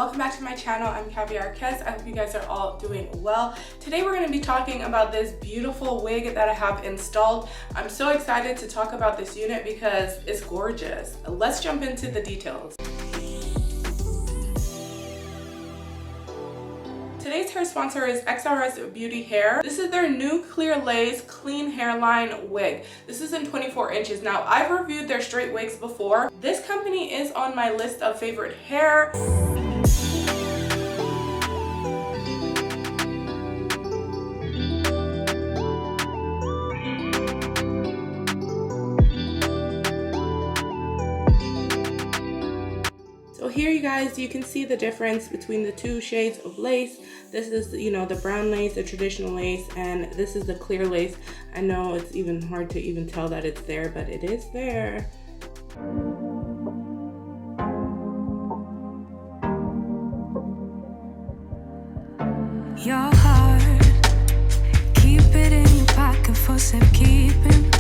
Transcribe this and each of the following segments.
welcome back to my channel. I'm Kaviar Kez. I hope you guys are all doing well. Today we're going to be talking about this beautiful wig that I have installed. I'm so excited to talk about this unit because it's gorgeous. Let's jump into the details. Today's hair sponsor is Xrsbeauty Hair. This is their new clear lace clean hairline wig. This is in 24 inches. Now, I've reviewed their straight wigs before. This company is on my list of favorite hair. So here, you guys, you can see the difference between the two shades of lace. This is, the brown lace, the traditional lace, and this is the clear lace. I know it's even hard to even tell that it's there, but it is there. Your heart, keep it in your pocket for safekeeping.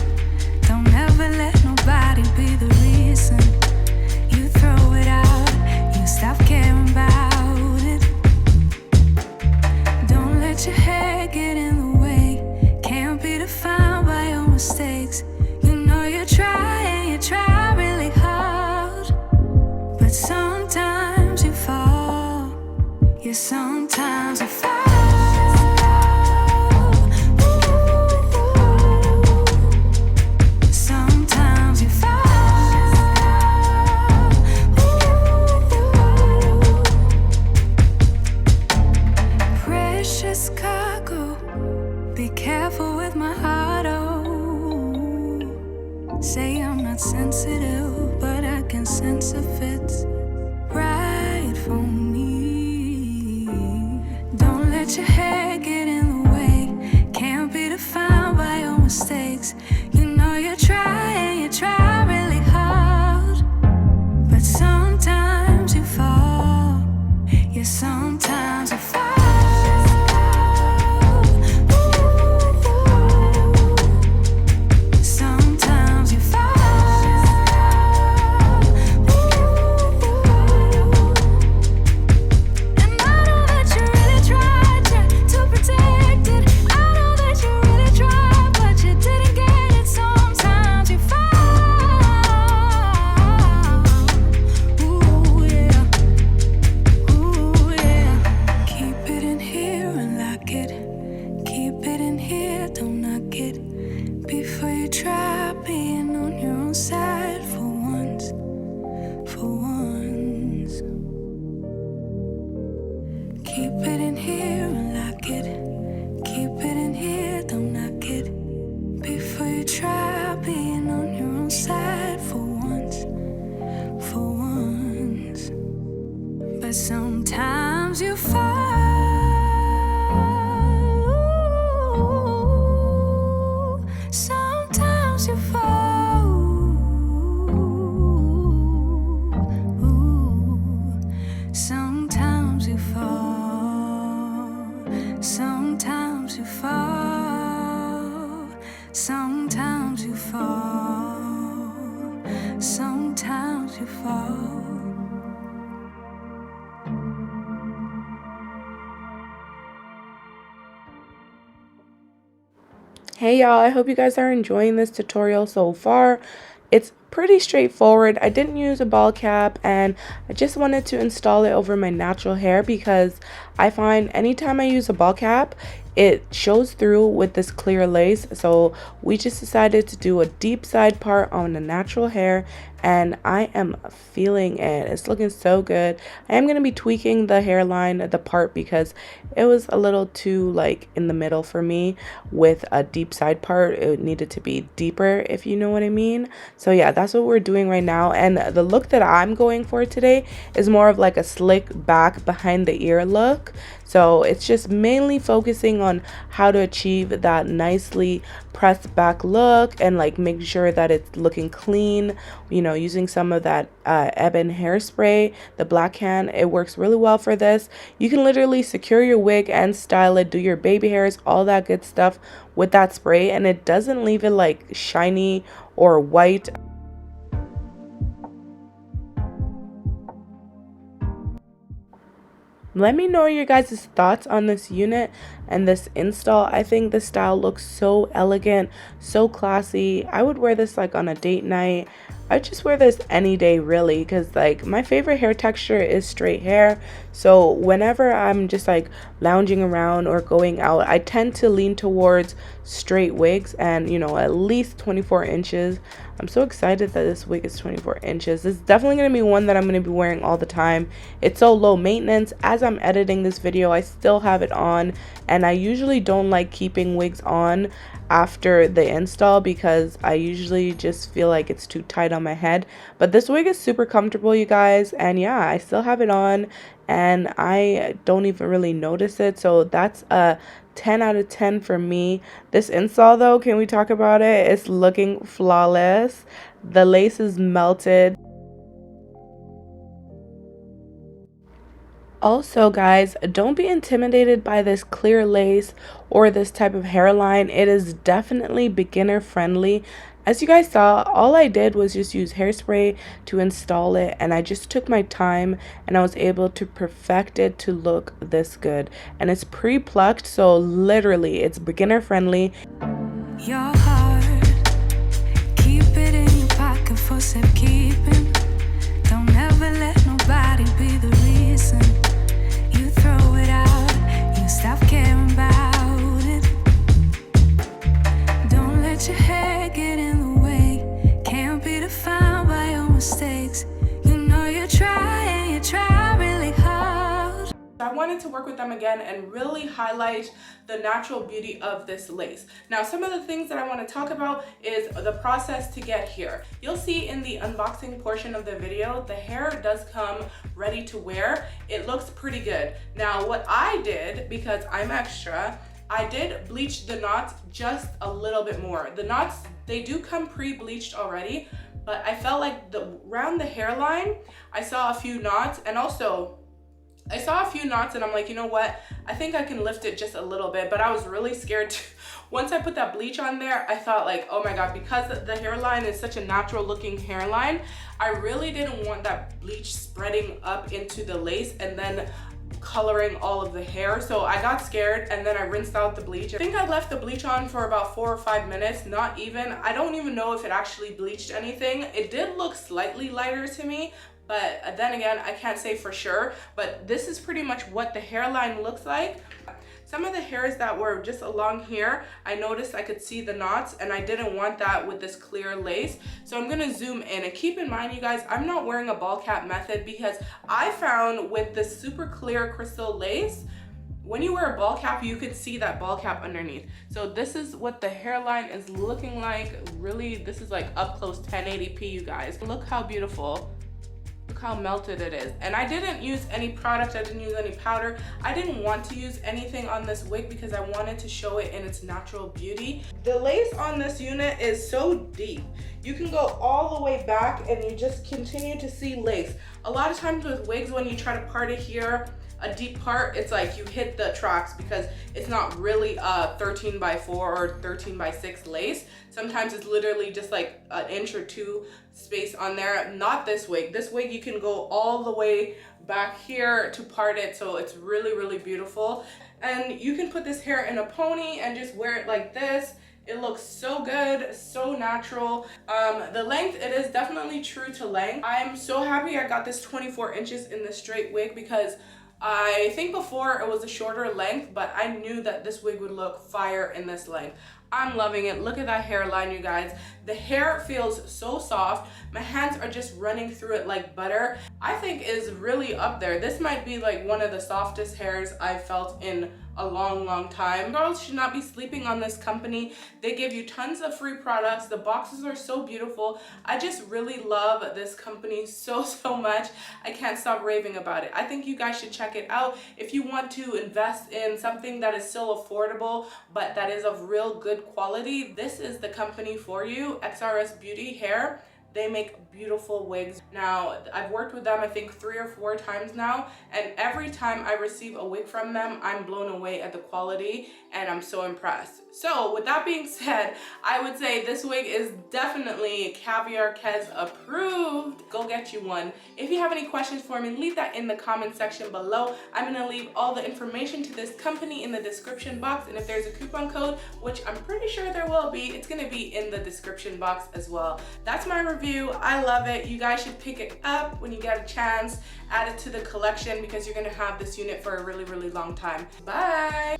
Don't ever let nobody be the reason you throw it out, you stop caring about it. Don't let your hair get in the way, can't be defined by your mistakes. You know you try and you try really hard, but sometimes you fall, yeah, sometimes you fall. Say I'm not sensitive, but I can sense if it's right for me. Don't let your hair get in the way, can't be defined by your mistakes. You know you try and you try really hard, but sometimes you fall, yeah, sometimes you fall. Keep it in here and lock it. Keep it in here, don't knock it. Before you try being on your own side for once, for once. But sometimes you fall. Sometimes you fall. Sometimes you fall. Sometimes you fall, sometimes you fall, sometimes you fall. Hey y'all, I hope you guys are enjoying this tutorial so far. It's pretty straightforward. I didn't use a ball cap and I just wanted to install it over my natural hair because I find anytime I use a ball cap, it shows through with this clear lace. So we just decided to do a deep side part on the natural hair and I am feeling it. It's looking so good. I am going to be tweaking the hairline, the part, because it was a little too like in the middle for me with a deep side part. It needed to be deeper, if you know what I mean. So yeah, that's what we're doing right now. And the look that I'm going for today is more of like a slick back behind the ear look. So it's just mainly focusing on how to achieve that nicely pressed back look and like make sure that it's looking clean, using some of that Ebin hairspray, the black can. It works really well for this. You can literally secure your wig and style it, do your baby hairs, all that good stuff with that spray, and it doesn't leave it like shiny or white. Let me know your guys' thoughts on this unit and this install. I think the style looks so elegant, so classy. I would wear this like on a date night. I just wear this any day really, because like my favorite hair texture is straight hair. So whenever I'm just like lounging around or going out, I tend to lean towards straight wigs and, you know, at least 24 inches. I'm so excited that this wig is 24 inches. This is definitely going to be one that I'm going to be wearing all the time. It's so low maintenance. As I'm editing this video, I still have it on, and I usually don't like keeping wigs on after the install because I usually just feel like it's too tight on my head. But this wig is super comfortable, you guys, and yeah, I still have it on and I don't even really notice it. So that's a 10 out of 10 for me. This install though, can we talk about it? It's looking flawless. The lace is melted. Also, guys, don't be intimidated by this clear lace or this type of hairline. It is definitely beginner friendly. As you guys saw, all I did was just use hairspray to install it, and I just took my time and I was able to perfect it to look this good. And it's pre-plucked, so literally it's beginner friendly. Your heart, keep it in your pocket for safekeeping. Don't ever let nobody be the reason you throw it out, you stop caring about it. Don't let your hair get in the way, can't be defined by your mistakes. You know you try really hard. I wanted to work with them again and really highlight the natural beauty of this lace. Now, some of the things that I want to talk about is the process to get here. You'll see in the unboxing portion of the video, the hair does come ready to wear. It looks pretty good. Now, what I did, because I'm extra, I did bleach the knots just a little bit more. The knots, they do come pre-bleached already, but I felt like around the hairline, I saw a few knots, and also I saw a few knots and I'm like, you know what? I think I can lift it just a little bit, but I was really scared once I put that bleach on there, I thought like, oh my God, because the hairline is such a natural looking hairline, I really didn't want that bleach spreading up into the lace and then coloring all of the hair. So I got scared and then I rinsed out the bleach. I think I left the bleach on for about 4 or 5 minutes, not even. I don't even know if it actually bleached anything. It did look slightly lighter to me, but then again, I can't say for sure, but this is pretty much what the hairline looks like. Some of the hairs that were just along here, I noticed I could see the knots and I didn't want that with this clear lace. So I'm gonna zoom in, and keep in mind, you guys, I'm not wearing a ball cap method because I found with this super clear crystal lace, when you wear a ball cap, you can see that ball cap underneath. So this is what the hairline is looking like. Really, this is like up close 1080p, you guys. Look how beautiful. Look how melted it is. And I didn't use any product, I didn't use any powder. I didn't want to use anything on this wig because I wanted to show it in its natural beauty. The lace on this unit is so deep. You can go all the way back and you just continue to see lace. A lot of times with wigs, when you try to part it here, a deep part, it's like you hit the tracks because it's not really a 13 by 4 or 13 by 6 lace. Sometimes it's literally just like an inch or two space on there. Not this wig. This wig you can go all the way back here to part it, so it's really, really beautiful. And you can put this hair in a pony and just wear it like this. It looks so good, so natural. The length, it is definitely true to length. I'm so happy I got this 24 inches in the straight wig because I think before it was a shorter length, but I knew that this wig would look fire in this length. I'm loving it. Look at that hairline, you guys. The hair feels so soft. My hands are just running through it like butter. I think is really up there. This might be like one of the softest hairs I've felt in a long time. Girls should not be sleeping on this company. They give you tons of free products. The boxes are so beautiful. I just really love this company so much. I can't stop raving about it. I think you guys should check it out. If you want to invest in something that is still affordable but that is of real good quality, this is the company for you. XRSbeauty Hair. They make beautiful wigs. Now, I've worked with them I think 3 or 4 times now, and every time I receive a wig from them, I'm blown away at the quality and I'm so impressed. So with that being said, I would say this wig is definitely Kaviar Kez approved. Go get you one. If you have any questions for me, leave that in the comment section below. I'm gonna leave all the information to this company in the description box, and if there's a coupon code, which I'm pretty sure there will be, it's gonna be in the description box as well. That's my review. I love it. You guys should pick it up when you get a chance. Add it to the collection because you're gonna have this unit for a really, really long time. Bye.